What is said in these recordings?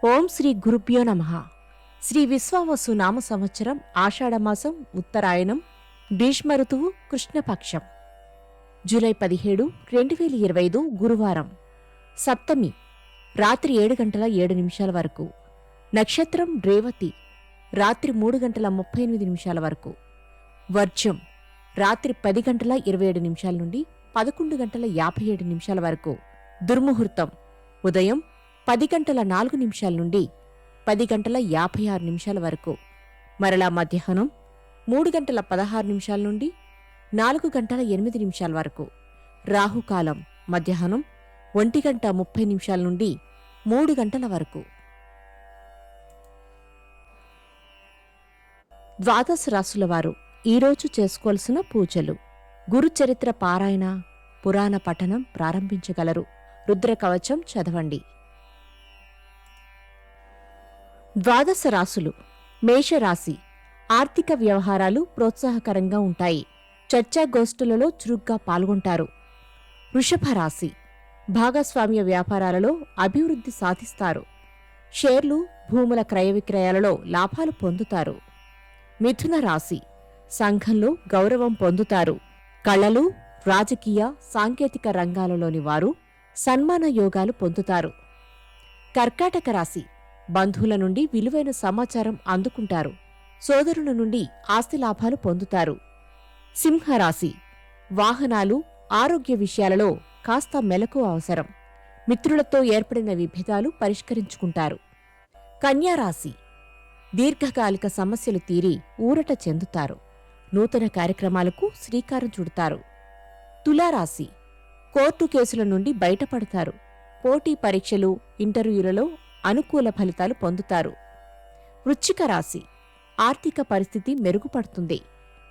ఓం శ్రీ గురుభ్యో నమః. శ్రీ విశ్వావసు నామ సంవత్సరం ఆషాఢమాసం ఉత్తరాయణం భీష్మ ఋతువు కృష్ణపక్షం జూలై 17, 2025 గురువారం. సప్తమి రాత్రి 7 గంటల 7 నిమిషాల వరకు. నక్షత్రం రేవతి రాత్రి 3 గంటల 38 నిమిషాల వరకు. వర్జం రాత్రి 10 గంటల 27 నిమిషాల నుండి 11 గంటల 57 నిమిషాల వరకు. దుర్ముహూర్తం ఉదయం 10 గంటల 4 నిమిషాల నుండి 10 గంటల 56 నిమిషాల వరకు. మరలా మధ్యాహ్నం 3 గంటల 16 నిమిషాల నుండి 4 గంటల 8 నిమిషాల వరకు. రాహుకాలం మధ్యాహ్నం 1 గంట 30 నిమిషాల నుండి 3 గంటల వరకు. ద్వాదశ రాశుల వారు ఈరోజు చేసుకోవలసిన పూజలు: గురుచరిత్ర పారాయణ, పురాణ పఠనం ప్రారంభించగలరు. రుద్రకవచం చదవండి. ద్వాదశ రాశులు. మేషరాశి ఆర్థిక వ్యవహారాలు ప్రోత్సాహకరంగా ఉంటాయి. చర్చాగోష్ఠులలో చురుగ్గా పాల్గొంటారు. వృషభ రాశి భాగస్వామ్య వ్యాపారాలలో అభివృద్ధి సాధిస్తారు. షేర్లు, భూముల క్రయ విక్రయాలలో లాభాలు పొందుతారు. మిథున రాశి సంఘంలో గౌరవం పొందుతారు. కళలు, రాజకీయ, సాంకేతిక రంగాలలోని వారు సన్మాన యోగాలు పొందుతారు. కర్కాటక రాశి బంధువుల నుండి విలువైన సమాచారం అందుకుంటారు. సోదరుల నుండి ఆస్తి లాభాలు పొందుతారు. సింహరాశి వాహనాలు, ఆరోగ్య విషయాలలో కాస్త మెలకు అవసరం. మిత్రులతో ఏర్పడిన విభేదాలు పరిష్కరించుకుంటారు. కన్యారాశి దీర్ఘకాలిక సమస్యలు తీరి ఊరట చెందుతారు. నూతన కార్యక్రమాలకు శ్రీకారం చుడతారు. తులారాశి కోర్టు కేసుల నుండి బయటపడతారు. పోటీ పరీక్షలు, ఇంటర్వ్యూలలో అనుకూల ఫలితాలు పొందుతారు. వృశ్చిక రాశి ఆర్థిక పరిస్థితి మెరుగుపడుతుంది.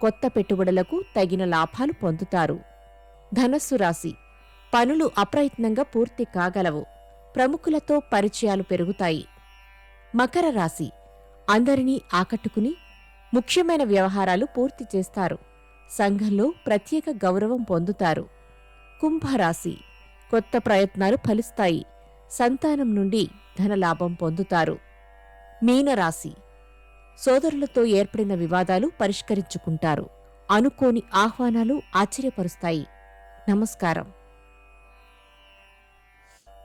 కొత్త పెట్టుబడులకు తగిన లాభాలు పొందుతారు. ధనస్సు రాశి పనులు అప్రయత్నంగా పూర్తి కాగలవు. ప్రముఖులతో పరిచయాలు పెరుగుతాయి. మకర రాశి అందరినీ ఆకట్టుకుని ముఖ్యమైన వ్యవహారాలు పూర్తి చేస్తారు. సంఘంలో ప్రత్యేక గౌరవం పొందుతారు. కుంభరాశి కొత్త ప్రయత్నాలు ఫలిస్తాయి. సంతానం నుండి ధనలాభం పొందుతారు. మీనరాశి సోదరులతో ఏర్పడిన వివాదాలు పరిష్కరించుకుంటారు. అనుకోని ఆహ్వానాలు ఆశ్చర్యపరుస్తాయి. నమస్కారం.